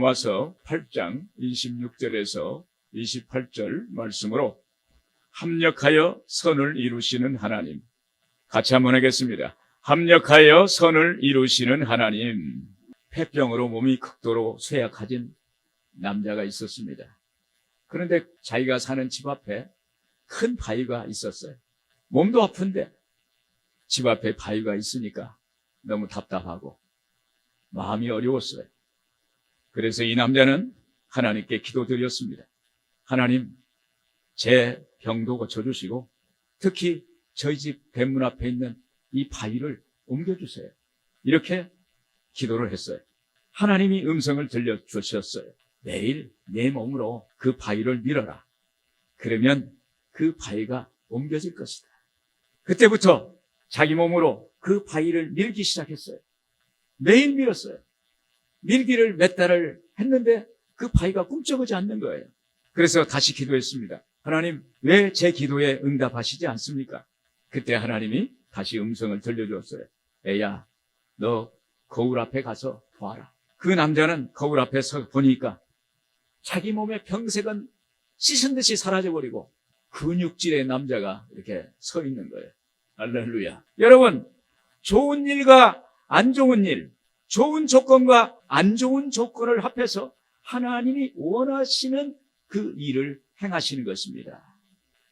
로마서 8장 26절에서 28절 말씀으로 합력하여 선을 이루시는 하나님, 같이 한번 하겠습니다. 합력하여 선을 이루시는 하나님. 폐병으로 몸이 극도로 쇠약해진 남자가 있었습니다. 그런데 자기가 사는 집 앞에 큰 바위가 있었어요. 몸도 아픈데 집 앞에 바위가 있으니까 너무 답답하고 마음이 어려웠어요. 그래서 이 남자는 하나님께 기도드렸습니다. 하나님, 제 병도 고쳐주시고 특히 저희 집 대문 앞에 있는 이 바위를 옮겨주세요. 이렇게 기도를 했어요. 하나님이 음성을 들려주셨어요. 매일 내 몸으로 그 바위를 밀어라. 그러면 그 바위가 옮겨질 것이다. 그때부터 자기 몸으로 그 바위를 밀기 시작했어요. 매일 밀었어요. 밀기를 몇 달을 했는데 그 바위가 꿈쩍이지 않는 거예요. 그래서 다시 기도했습니다. 하나님, 왜 제 기도에 응답하시지 않습니까? 그때 하나님이 다시 음성을 들려주었어요. 애야, 너 거울 앞에 가서 보아라. 그 남자는 거울 앞에 서 보니까 자기 몸의 병색은 씻은 듯이 사라져버리고 근육질의 남자가 이렇게 서 있는 거예요. 할렐루야. 여러분, 좋은 일과 안 좋은 일, 좋은 조건과 안 좋은 조건을 합해서 하나님이 원하시는 그 일을 행하시는 것입니다.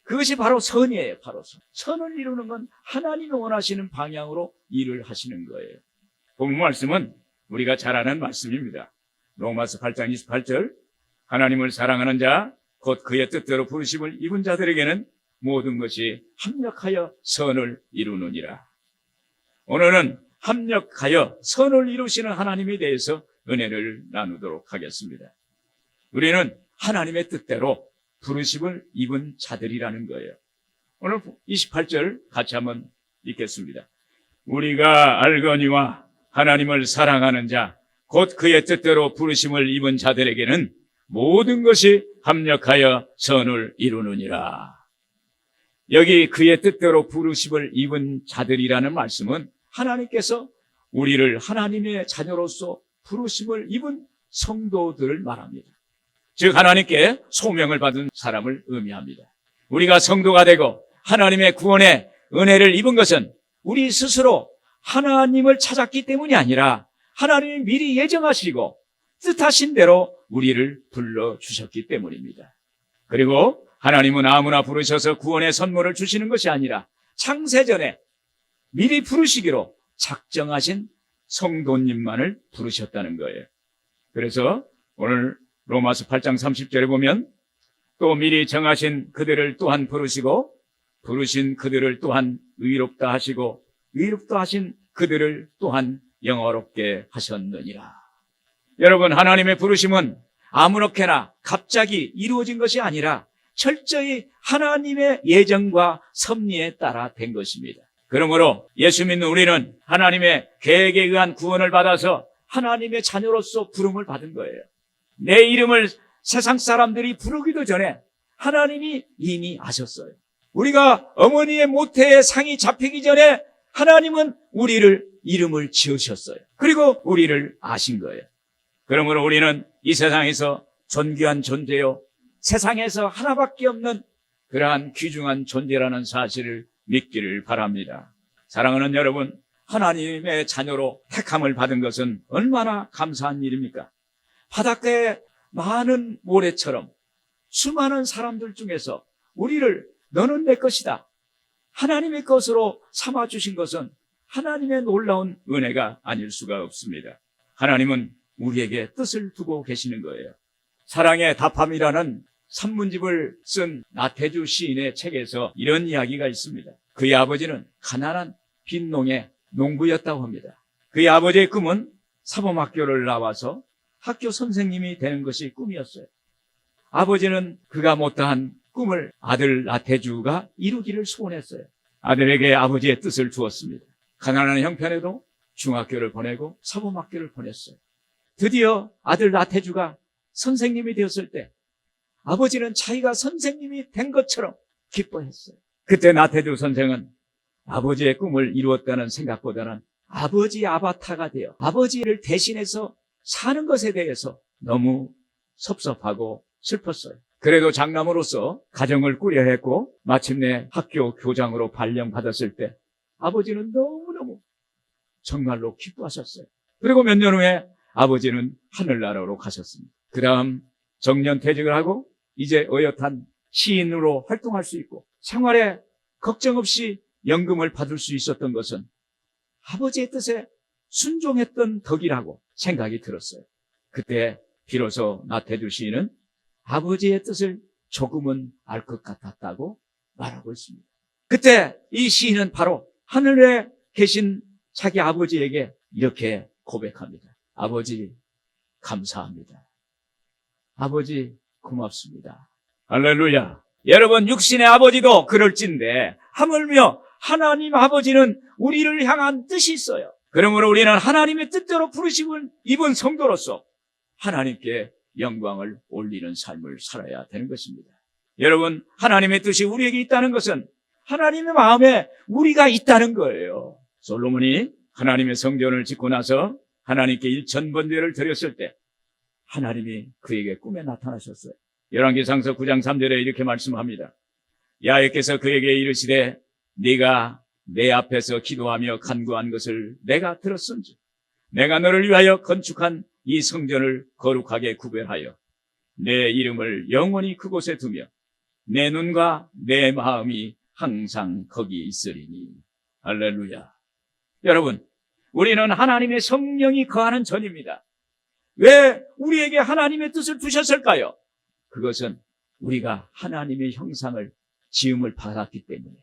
그것이 바로 선이에요. 바로 선. 선을 이루는 건 하나님이 원하시는 방향으로 일을 하시는 거예요. 본문 말씀은 우리가 잘 아는 말씀입니다. 로마서 8장 28절, 하나님을 사랑하는 자, 곧 그의 뜻대로 부르심을 입은 자들에게는 모든 것이 합력하여 선을 이루느니라. 오늘은 합력하여 선을 이루시는 하나님에 대해서 은혜를 나누도록 하겠습니다. 우리는 하나님의 뜻대로 부르심을 입은 자들이라는 거예요. 오늘 28절 같이 한번 읽겠습니다. 우리가 알거니와 하나님을 사랑하는 자, 곧 그의 뜻대로 부르심을 입은 자들에게는 모든 것이 합력하여 선을 이루느니라. 여기 그의 뜻대로 부르심을 입은 자들이라는 말씀은 하나님께서 우리를 하나님의 자녀로서 부르심을 입은 성도들을 말합니다. 즉 하나님께 소명을 받은 사람을 의미합니다. 우리가 성도가 되고 하나님의 구원의 은혜를 입은 것은 우리 스스로 하나님을 찾았기 때문이 아니라 하나님이 미리 예정하시고 뜻하신 대로 우리를 불러주셨기 때문입니다. 그리고 하나님은 아무나 부르셔서 구원의 선물을 주시는 것이 아니라 창세전에 미리 부르시기로 작정하신 성도님만을 부르셨다는 거예요. 그래서 오늘 로마서 8장 30절에 보면 또 미리 정하신 그들을 또한 부르시고 부르신 그들을 또한 의롭다 하시고 의롭다 하신 그들을 또한 영화롭게 하셨느니라. 여러분, 하나님의 부르심은 아무렇게나 갑자기 이루어진 것이 아니라 철저히 하나님의 예정과 섭리에 따라 된 것입니다. 그러므로 예수 믿는 우리는 하나님의 계획에 의한 구원을 받아서 하나님의 자녀로서 부름을 받은 거예요. 내 이름을 세상 사람들이 부르기도 전에 하나님이 이미 아셨어요. 우리가 어머니의 모태에 상이 잡히기 전에 하나님은 우리를 이름을 지으셨어요. 그리고 우리를 아신 거예요. 그러므로 우리는 이 세상에서 존귀한 존재요, 세상에서 하나밖에 없는 그러한 귀중한 존재라는 사실을 믿기를 바랍니다. 사랑하는 여러분, 하나님의 자녀로 택함을 받은 것은 얼마나 감사한 일입니까? 바닷가에 많은 모래처럼 수많은 사람들 중에서 우리를 너는 내 것이다, 하나님의 것으로 삼아주신 것은 하나님의 놀라운 은혜가 아닐 수가 없습니다. 하나님은 우리에게 뜻을 두고 계시는 거예요. 사랑의 답함이라는 산문집을 쓴 나태주 시인의 책에서 이런 이야기가 있습니다. 그의 아버지는 가난한 빈농의 농부였다고 합니다. 그의 아버지의 꿈은 사범학교를 나와서 학교 선생님이 되는 것이 꿈이었어요. 아버지는 그가 못다한 꿈을 아들 나태주가 이루기를 소원했어요. 아들에게 아버지의 뜻을 주었습니다. 가난한 형편에도 중학교를 보내고 사범학교를 보냈어요. 드디어 아들 나태주가 선생님이 되었을 때 아버지는 자기가 선생님이 된 것처럼 기뻐했어요. 그때 나태주 선생은 아버지의 꿈을 이루었다는 생각보다는 아버지의 아바타가 되어 아버지를 대신해서 사는 것에 대해서 너무 섭섭하고 슬펐어요. 그래도 장남으로서 가정을 꾸려야 했고 마침내 학교 교장으로 발령받았을 때 아버지는 너무너무 정말로 기뻐하셨어요. 그리고 몇 년 후에 아버지는 하늘나라로 가셨습니다. 그 다음 정년퇴직을 하고 이제 어엿한 시인으로 활동할 수 있고 생활에 걱정 없이 연금을 받을 수 있었던 것은 아버지의 뜻에 순종했던 덕이라고 생각이 들었어요. 그때 비로소 나태주 시인은 아버지의 뜻을 조금은 알 것 같았다고 말하고 있습니다. 그때 이 시인은 바로 하늘에 계신 자기 아버지에게 이렇게 고백합니다. 아버지 감사합니다. 아버지 고맙습니다. 할렐루야. 여러분, 육신의 아버지도 그럴진데 하물며 하나님 아버지는 우리를 향한 뜻이 있어요. 그러므로 우리는 하나님의 뜻대로 부르심을 입은 성도로서 하나님께 영광을 올리는 삶을 살아야 되는 것입니다. 여러분, 하나님의 뜻이 우리에게 있다는 것은 하나님의 마음에 우리가 있다는 거예요. 솔로몬이 하나님의 성전을 짓고 나서 하나님께 1000번제를 드렸을 때 하나님이 그에게 꿈에 나타나셨어요. 열왕기상서 9장 3절에 이렇게 말씀합니다. 야훼께서 그에게 이르시되 네가 내 앞에서 기도하며 간구한 것을 내가 들었은즉 내가 너를 위하여 건축한 이 성전을 거룩하게 구별하여 내 이름을 영원히 그곳에 두며 내 눈과 내 마음이 항상 거기 있으리니. 할렐루야. 여러분, 우리는 하나님의 성령이 거하는 전입니다. 왜 우리에게 하나님의 뜻을 두셨을까요? 그것은 우리가 하나님의 형상을 지음을 받았기 때문에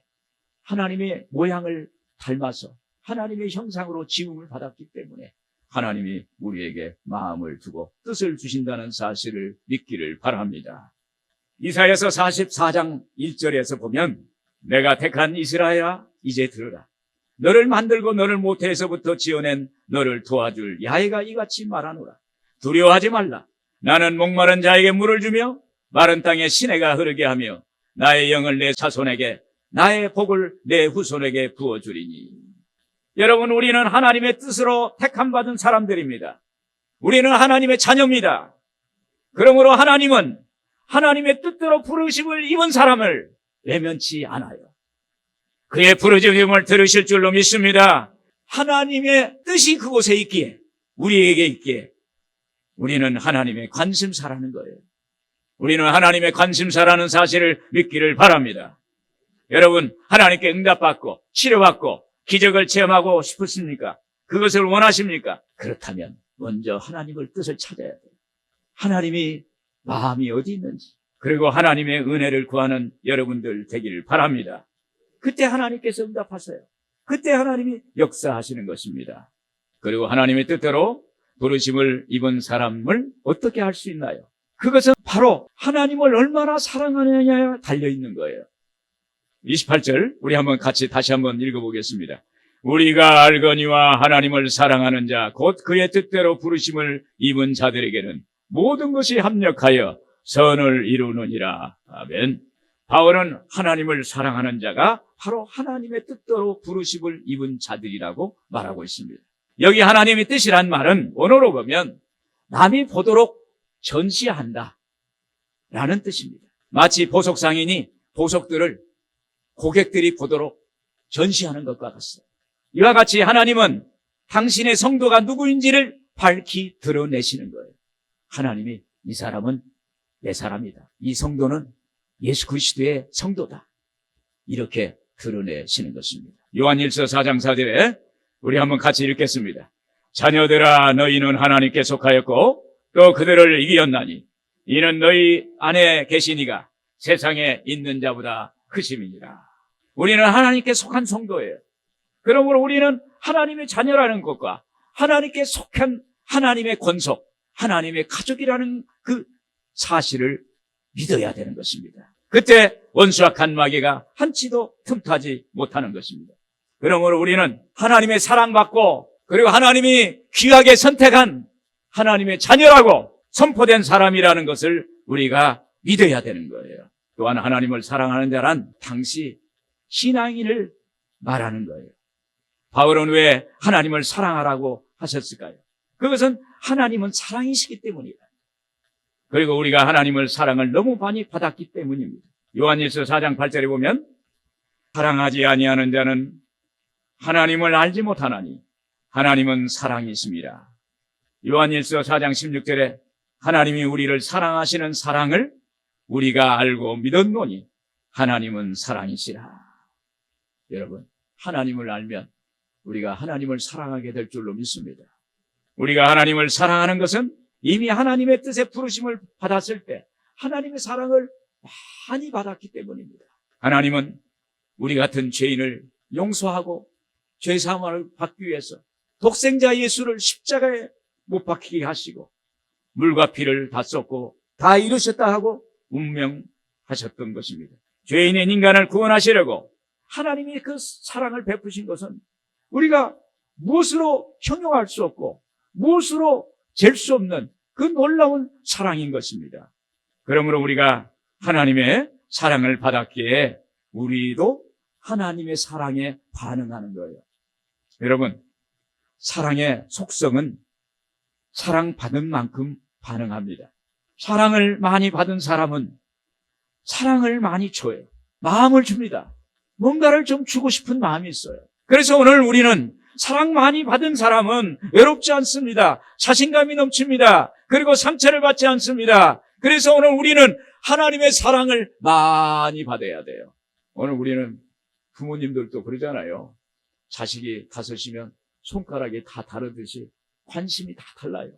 하나님의 모양을 닮아서 하나님의 형상으로 지음을 받았기 때문에 하나님이 우리에게 마음을 두고 뜻을 주신다는 사실을 믿기를 바랍니다. 이사야서 44장 1절에서 보면 내가 택한 이스라엘아 이제 들으라. 너를 만들고 너를 모태에서부터 지어낸 너를 도와줄 야훼가 이같이 말하노라. 두려워하지 말라. 나는 목마른 자에게 물을 주며 마른 땅에 시내가 흐르게 하며 나의 영을 내 자손에게 나의 복을 내 후손에게 부어주리니. 여러분, 우리는 하나님의 뜻으로 택함받은 사람들입니다. 우리는 하나님의 자녀입니다. 그러므로 하나님은 하나님의 뜻대로 부르심을 입은 사람을 외면치 않아요. 그의 부르짖음을 들으실 줄로 믿습니다. 하나님의 뜻이 그곳에 있기에, 우리에게 있기에 우리는 하나님의 관심사라는 거예요. 우리는 하나님의 관심사라는 사실을 믿기를 바랍니다. 여러분, 하나님께 응답받고 치료받고 기적을 체험하고 싶으십니까? 그것을 원하십니까? 그렇다면 먼저 하나님의 뜻을 찾아야 돼요. 하나님이 마음이 어디 있는지, 그리고 하나님의 은혜를 구하는 여러분들 되기를 바랍니다. 그때 하나님께서 응답하세요. 그때 하나님이 역사하시는 것입니다. 그리고 하나님의 뜻대로 부르심을 입은 사람을 어떻게 할 수 있나요? 그것은 바로 하나님을 얼마나 사랑하느냐에 달려있는 거예요. 28절 우리 다시 한번 읽어보겠습니다. 우리가 알거니와 하나님을 사랑하는 자 곧 그의 뜻대로 부르심을 입은 자들에게는 모든 것이 합력하여 선을 이루느니라. 아멘. 바울은 하나님을 사랑하는 자가 바로 하나님의 뜻대로 부르심을 입은 자들이라고 말하고 있습니다. 여기 하나님의 뜻이란 말은 원어로 보면 남이 보도록 전시한다 라는 뜻입니다. 마치 보석상인이 보석들을 고객들이 보도록 전시하는 것과 같습니다. 이와 같이 하나님은 당신의 성도가 누구인지를 밝히 드러내시는 거예요. 하나님이 이 사람은 내 사람이다. 이 성도는 예수 그리스도의 성도다. 이렇게 드러내시는 것입니다. 요한일서 4장 4절에 우리 한번 같이 읽겠습니다. 자녀들아 너희는 하나님께 속하였고 또 그들을 이기었나니 이는 너희 안에 계신 이가 세상에 있는 자보다 크심이니라. 우리는 하나님께 속한 성도예요. 그러므로 우리는 하나님의 자녀라는 것과 하나님께 속한 하나님의 권속, 하나님의 가족이라는 그 사실을 믿어야 되는 것입니다. 그때 원수와 간마귀가 한치도 틈타지 못하는 것입니다. 그러므로 우리는 하나님의 사랑받고 그리고 하나님이 귀하게 선택한 하나님의 자녀라고 선포된 사람이라는 것을 우리가 믿어야 되는 거예요. 또한 하나님을 사랑하는 자란 당시 신앙인을 말하는 거예요. 바울은 왜 하나님을 사랑하라고 하셨을까요? 그것은 하나님은 사랑이시기 때문이다. 그리고 우리가 하나님을 사랑을 너무 많이 받았기 때문입니다. 요한일서 4장 8절에 보면 사랑하지 아니하는 자는 하나님을 알지 못하나니 하나님은 사랑이십니다. 요한일서 4장 16절에 하나님이 우리를 사랑하시는 사랑을 우리가 알고 믿었노니 하나님은 사랑이시라. 여러분, 하나님을 알면 우리가 하나님을 사랑하게 될 줄로 믿습니다. 우리가 하나님을 사랑하는 것은 이미 하나님의 뜻에 부르심을 받았을 때 하나님의 사랑을 많이 받았기 때문입니다. 하나님은 우리 같은 죄인을 용서하고 죄사함을 받기 위해서 독생자 예수를 십자가에 못 박히게 하시고 물과 피를 다 쏟고 다 이루셨다 하고 운명하셨던 것입니다. 죄인인 인간을 구원하시려고 하나님이 그 사랑을 베푸신 것은 우리가 무엇으로 형용할 수 없고 무엇으로 잴 수 없는 그 놀라운 사랑인 것입니다. 그러므로 우리가 하나님의 사랑을 받았기에 우리도 하나님의 사랑에 반응하는 거예요. 여러분, 사랑의 속성은 사랑받은 만큼 반응합니다. 사랑을 많이 받은 사람은 사랑을 많이 줘요. 마음을 줍니다. 뭔가를 좀 주고 싶은 마음이 있어요. 그래서 오늘 우리는 사랑 많이 받은 사람은 외롭지 않습니다. 자신감이 넘칩니다. 그리고 상처를 받지 않습니다. 그래서 오늘 우리는 하나님의 사랑을 많이 받아야 돼요. 오늘 우리는 부모님들도 그러잖아요. 자식이 다섯이면 손가락이 다 다르듯이 관심이 다 달라요.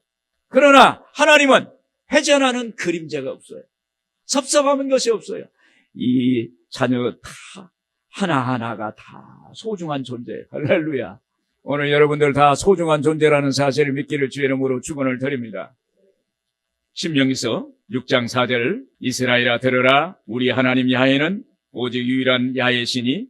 그러나 하나님은 회전하는 그림자가 없어요. 섭섭한 것이 없어요. 이 자녀 다 하나하나가 다 소중한 존재. 할렐루야. 오늘 여러분들 다 소중한 존재라는 사실을 믿기를 주의 이름으로 축원을 드립니다. 신명기서 6장 4절 이스라엘아 들으라 우리 하나님 야훼는 오직 유일한 야훼시니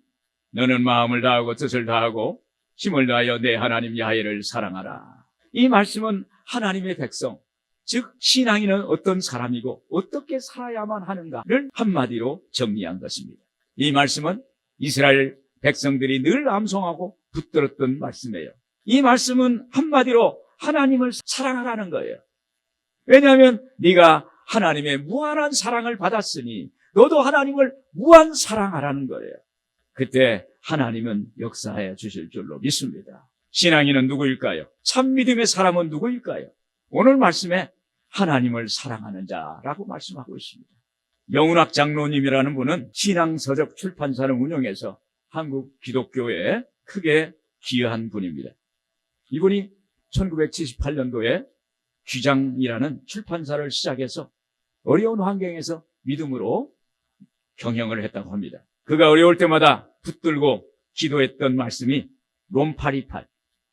너는 마음을 다하고 뜻을 다하고 힘을 다하여 내 하나님 야훼를 사랑하라. 이 말씀은 하나님의 백성, 즉 신앙인은 어떤 사람이고 어떻게 살아야만 하는가를 한마디로 정리한 것입니다. 이 말씀은 이스라엘 백성들이 늘 암송하고 붙들었던 말씀이에요. 이 말씀은 한마디로 하나님을 사랑하라는 거예요. 왜냐하면 네가 하나님의 무한한 사랑을 받았으니 너도 하나님을 무한 사랑하라는 거예요. 그때 하나님은 역사해 주실 줄로 믿습니다. 신앙인은 누구일까요? 참 믿음의 사람은 누구일까요? 오늘 말씀에 하나님을 사랑하는 자라고 말씀하고 있습니다. 영운학 장로님이라는 분은 신앙서적 출판사를 운영해서 한국 기독교에 크게 기여한 분입니다. 이분이 1978년도에 귀장이라는 출판사를 시작해서 어려운 환경에서 믿음으로 경영을 했다고 합니다. 그가 어려울 때마다 붙들고 기도했던 말씀이 롬828,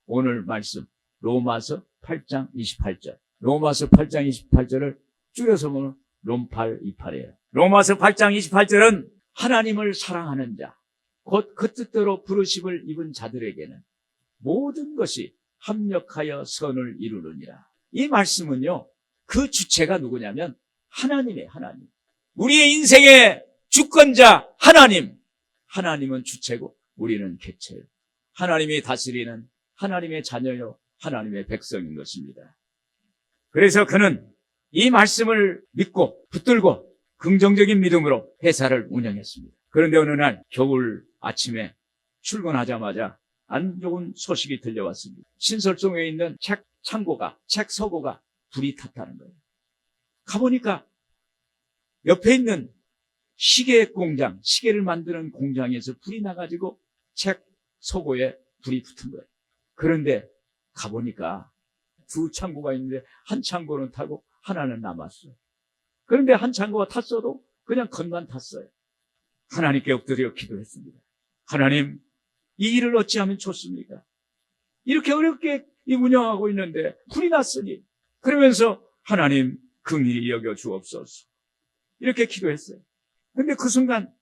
오늘 말씀 로마서 8장 28절. 로마서 8장 28절을 줄여서 보면 롬828이에요. 로마서 8장 28절은 하나님을 사랑하는 자, 곧 그 뜻대로 부르심을 입은 자들에게는 모든 것이 합력하여 선을 이루느니라. 이 말씀은요, 그 주체가 누구냐면 하나님이에요. 하나님. 우리의 인생의 주권자 하나님. 하나님은 주체고 우리는 객체예요. 하나님이 다스리는 하나님의 자녀요, 하나님의 백성인 것입니다. 그래서 그는 이 말씀을 믿고 붙들고 긍정적인 믿음으로 회사를 운영했습니다. 그런데 어느 날 겨울 아침에 출근하자마자 안 좋은 소식이 들려왔습니다. 신설동에 있는 책 서고가 불이 탔다는 거예요. 가보니까 옆에 있는 시계 공장, 시계를 만드는 공장에서 불이 나가지고 책 서고에 불이 붙은 거예요. 그런데 가보니까 두 창고가 있는데 한 창고는 타고 하나는 남았어요. 그런데 한 창고가 탔어도 그냥 겉만 탔어요. 하나님께 엎드려 기도했습니다. 하나님, 이 일을 어찌하면 좋습니까? 이렇게 어렵게 운영하고 있는데 불이 났으니 그러면서 하나님 긍휼히 여겨 주옵소서. 이렇게 기도했어요. 근데 그 순간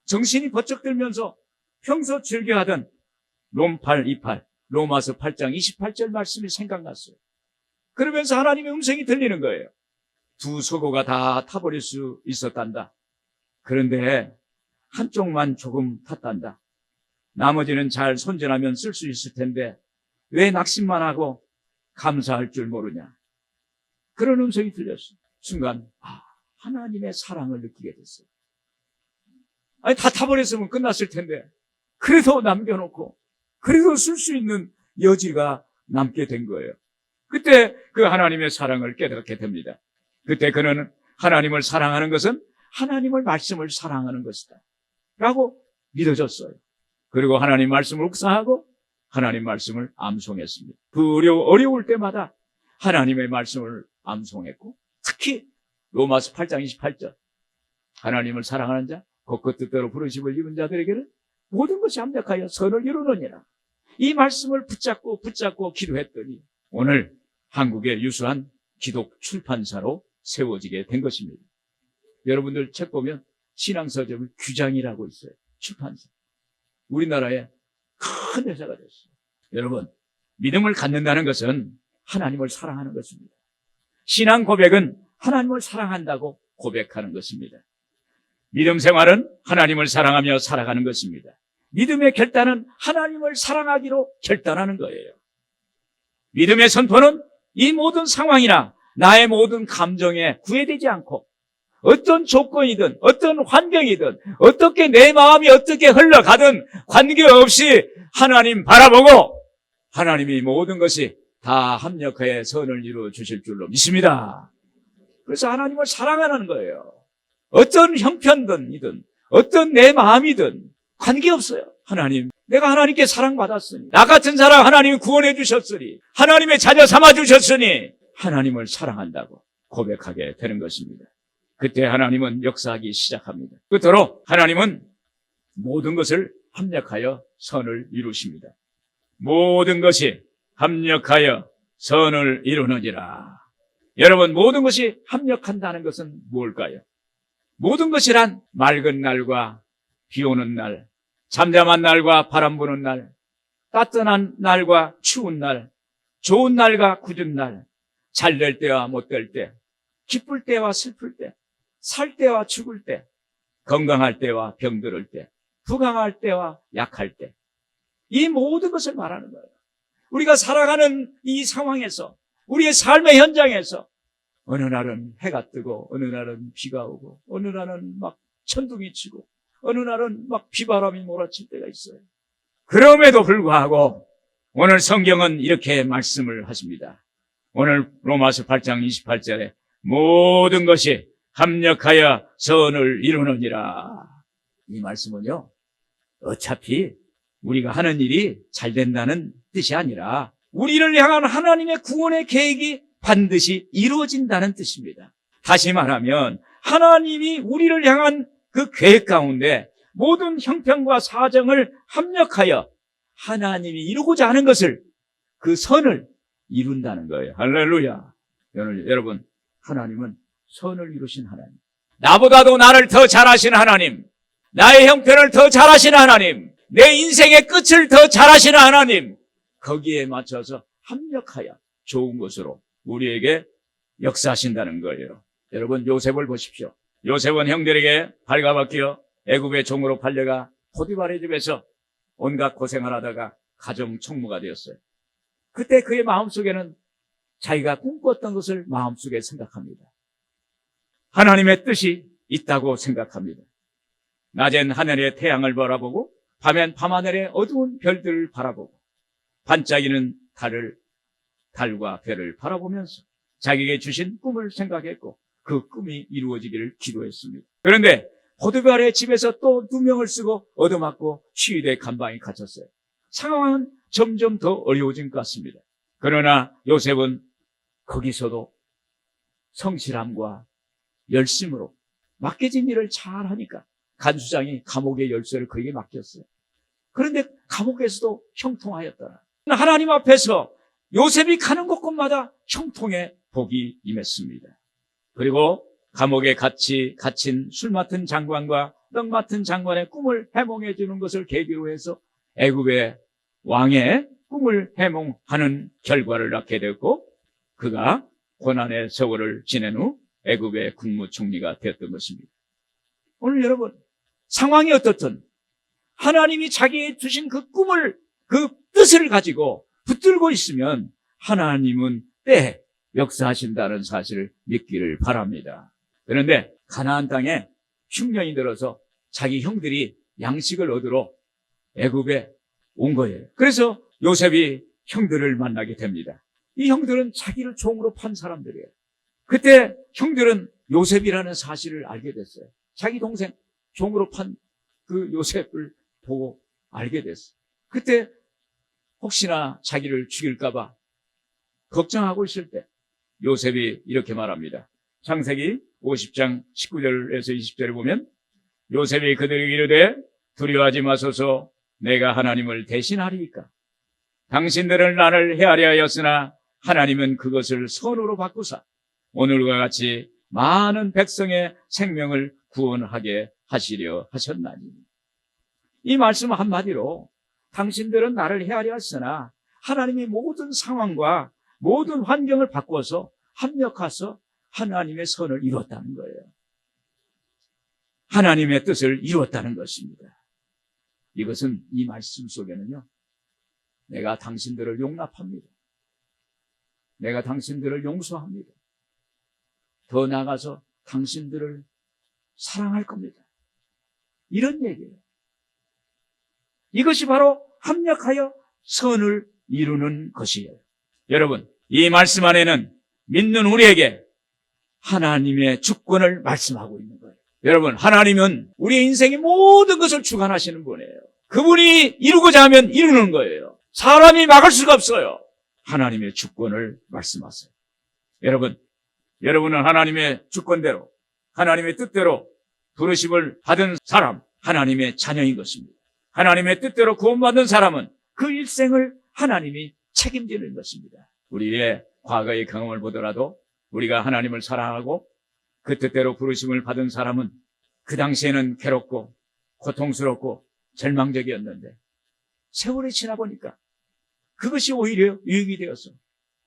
정신이 번쩍 들면서 평소 즐겨하던 롬828, 로마서 8장 28절 말씀이 생각났어요. 그러면서 하나님의 음성이 들리는 거예요. 두 서고가 다 타버릴 수 있었단다. 그런데 한쪽만 조금 탔단다. 나머지는 잘 손질하면 쓸 수 있을 텐데 왜 낙심만 하고 감사할 줄 모르냐. 그런 음성이 들렸어요. 순간 하나님의 사랑을 느끼게 됐어요. 아니, 다 타버렸으면 끝났을 텐데 그래도 남겨놓고 그래도 쓸 수 있는 여지가 남게 된 거예요. 그때 그 하나님의 사랑을 깨닫게 됩니다. 그때 그는 하나님을 사랑하는 것은 하나님의 말씀을 사랑하는 것이다 라고 믿어졌어요. 그리고 하나님 말씀을 묵상하고 하나님 말씀을 암송했습니다. 그 어려울 때마다 하나님의 말씀을 암송했고, 특히 로마서 8장 28절 하나님을 사랑하는 자 곧 그 뜻대로 부르심을 입은 자들에게는 모든 것이 합력하여 선을 이루느니라. 이 말씀을 붙잡고 기도했더니 오늘 한국의 유수한 기독 출판사로 세워지게 된 것입니다. 여러분들 책 보면 신앙서점 규장이라고 있어요. 출판사. 우리나라에 큰 회사가 됐어요. 여러분, 믿음을 갖는다는 것은 하나님을 사랑하는 것입니다. 신앙 고백은 하나님을 사랑한다고 고백하는 것입니다. 믿음 생활은 하나님을 사랑하며 살아가는 것입니다. 믿음의 결단은 하나님을 사랑하기로 결단하는 거예요. 믿음의 선포는 이 모든 상황이나 나의 모든 감정에 구애되지 않고 어떤 조건이든 어떤 환경이든 어떻게 내 마음이 어떻게 흘러가든 관계없이 하나님 바라보고 하나님이 모든 것이 다 합력하여 선을 이루어 주실 줄로 믿습니다. 그래서 하나님을 사랑하는 거예요. 어떤 형편이든 어떤 내 마음이든 관계없어요. 하나님, 내가 하나님께 사랑받았으니 나 같은 사람 하나님이 구원해 주셨으니 하나님의 자녀 삼아 주셨으니 하나님을 사랑한다고 고백하게 되는 것입니다. 그때 하나님은 역사하기 시작합니다. 끝으로 하나님은 모든 것을 합력하여 선을 이루십니다. 모든 것이 합력하여 선을 이루느니라. 여러분, 모든 것이 합력한다는 것은 뭘까요? 모든 것이란 맑은 날과 비 오는 날, 잠잠한 날과 바람 부는 날, 따뜻한 날과 추운 날, 좋은 날과 굳은 날, 잘 될 때와 못 될 때, 기쁠 때와 슬플 때, 살 때와 죽을 때, 건강할 때와 병들을 때, 부강할 때와 약할 때, 이 모든 것을 말하는 거예요. 우리가 살아가는 이 상황에서, 우리의 삶의 현장에서 어느 날은 해가 뜨고 어느 날은 비가 오고 어느 날은 막 천둥이 치고 어느 날은 막 비바람이 몰아칠 때가 있어요. 그럼에도 불구하고 오늘 성경은 이렇게 말씀을 하십니다. 오늘 로마서 8장 28절에 모든 것이 합력하여 선을 이루느니라. 이 말씀은요, 어차피 우리가 하는 일이 잘 된다는 뜻이 아니라 우리를 향한 하나님의 구원의 계획이 반드시 이루어진다는 뜻입니다. 다시 말하면 하나님이 우리를 향한 그 계획 가운데 모든 형편과 사정을 합력하여 하나님이 이루고자 하는 것을, 그 선을 이룬다는 거예요. 할렐루야. 여러분, 하나님은 선을 이루신 하나님, 나보다도 나를 더 잘하신 하나님, 나의 형편을 더 잘하신 하나님, 내 인생의 끝을 더 잘하시는 하나님, 거기에 맞춰서 합력하여 좋은 것으로 우리에게 역사하신다는 거예요. 여러분, 요셉을 보십시오. 요셉은 형들에게 발가벗겨 애굽의 종으로 팔려가 포디발의 집에서 온갖 고생을 하다가 가정 총무가 되었어요. 그때 그의 마음속에는 자기가 꿈꿨던 것을 마음속에 생각합니다. 하나님의 뜻이 있다고 생각합니다. 낮엔 하늘의 태양을 바라보고 밤엔 밤하늘의 어두운 별들을 바라보고 반짝이는 달과 별을 바라보면서 자기에게 주신 꿈을 생각했고 그 꿈이 이루어지기를 기도했습니다. 그런데 포디발의 집에서 또 누명을 쓰고 얻어맞고 시위대 감방에 갇혔어요. 상황은 점점 더 어려워진 것 같습니다. 그러나 요셉은 거기서도 성실함과 열심으로 맡겨진 일을 잘하니까 간수장이 감옥의 열쇠를 그에게 맡겼어요. 그런데 감옥에서도 형통하였더라. 하나님 앞에서 요셉이 가는 곳곳마다 형통의 복이 임했습니다. 그리고 감옥에 갇힌 술 맡은 장관과 떡 맡은 장관의 꿈을 해몽해 주는 것을 계기로 해서 애굽의 왕의 꿈을 해몽하는 결과를 낳게 되었고, 그가 고난의 세월을 지낸 후 애굽의 국무총리가 되었던 것입니다. 오늘 여러분, 상황이 어떻든 하나님이 자기의 주신 그 꿈을, 그 뜻을 가지고 붙들고 있으면 하나님은 때에 역사하신다는 사실을 믿기를 바랍니다. 그런데 가나안 땅에 흉년이 들어서 자기 형들이 양식을 얻으러 애굽에 온 거예요. 그래서 요셉이 형들을 만나게 됩니다. 이 형들은 자기를 종으로 판 사람들이에요. 그때 형들은 요셉이라는 사실을 알게 됐어요. 자기 동생 종으로 판 그 요셉을 보고 알게 됐어요. 그때 혹시나 자기를 죽일까봐 걱정하고 있을 때 요셉이 이렇게 말합니다. 창세기 50장 19절에서 20절에 보면 요셉이 그들에게 이르되 두려워하지 마소서 내가 하나님을 대신하리이까. 당신들은 나를 헤아려 하였으나 하나님은 그것을 선으로 바꾸사 오늘과 같이 많은 백성의 생명을 구원하게 하시려 하셨나니. 이 말씀 한마디로 당신들은 나를 헤아려 했으나 하나님이 모든 상황과 모든 환경을 바꿔서 합력해서 하나님의 선을 이루었다는 거예요. 하나님의 뜻을 이루었다는 것입니다. 이것은 이 말씀 속에는요, 내가 당신들을 용납합니다. 내가 당신들을 용서합니다. 더 나아가서 당신들을 사랑할 겁니다. 이런 얘기예요. 이것이 바로 합력하여 선을 이루는 것이에요. 여러분, 이 말씀 안에는 믿는 우리에게 하나님의 주권을 말씀하고 있는 거예요. 여러분, 하나님은 우리의 인생의 모든 것을 주관하시는 분이에요. 그분이 이루고자 하면 이루는 거예요. 사람이 막을 수가 없어요. 하나님의 주권을 말씀하세요. 여러분은 하나님의 주권대로, 하나님의 뜻대로 부르심을 받은 사람, 하나님의 자녀인 것입니다. 하나님의 뜻대로 구원받은 사람은 그 일생을 하나님이 책임지는 것입니다. 우리의 과거의 경험을 보더라도 우리가 하나님을 사랑하고 그 뜻대로 부르심을 받은 사람은 그 당시에는 괴롭고 고통스럽고 절망적이었는데 세월이 지나 보니까 그것이 오히려 유익이 되어서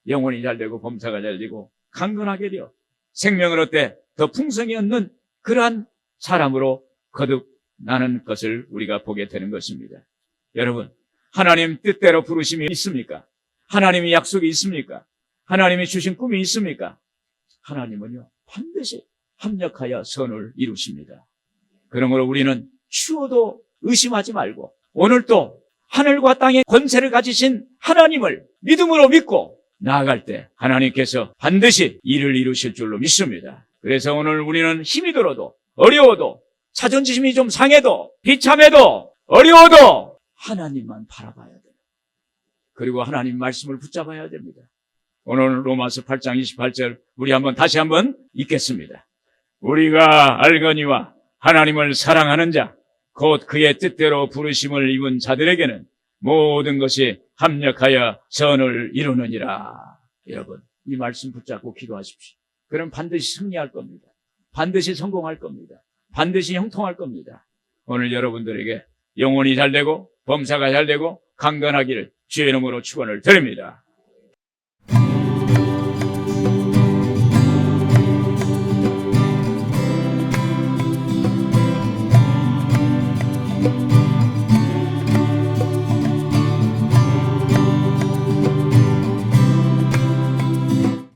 영혼이 잘 되고 범사가 잘 되고 강건하게 되어 생명을 얻되 더 풍성히 얻는 그러한 사람으로 거듭나는 것을 우리가 보게 되는 것입니다. 여러분, 하나님 뜻대로 부르심이 있습니까? 하나님의 약속이 있습니까? 하나님이 주신 꿈이 있습니까? 하나님은요, 반드시 합력하여 선을 이루십니다. 그러므로 우리는 추워도 의심하지 말고 오늘도 하늘과 땅의 권세를 가지신 하나님을 믿음으로 믿고 나아갈 때 하나님께서 반드시 일을 이루실 줄로 믿습니다. 그래서 오늘 우리는 힘이 들어도 어려워도 자존심이 좀 상해도 비참해도 어려워도 하나님만 바라봐야 돼요. 그리고 하나님 말씀을 붙잡아야 됩니다. 오늘 로마서 8장 28절 우리 다시 한번 읽겠습니다. 우리가 알거니와 하나님을 사랑하는 자 곧 그의 뜻대로 부르심을 입은 자들에게는 모든 것이 합력하여 선을 이루느니라. 여러분, 이 말씀 붙잡고 기도하십시오. 그럼 반드시 승리할 겁니다. 반드시 성공할 겁니다. 반드시 형통할 겁니다. 오늘 여러분들에게 영혼이 잘 되고 범사가 잘 되고 강건하기를 주의 이름으로 축원을 드립니다.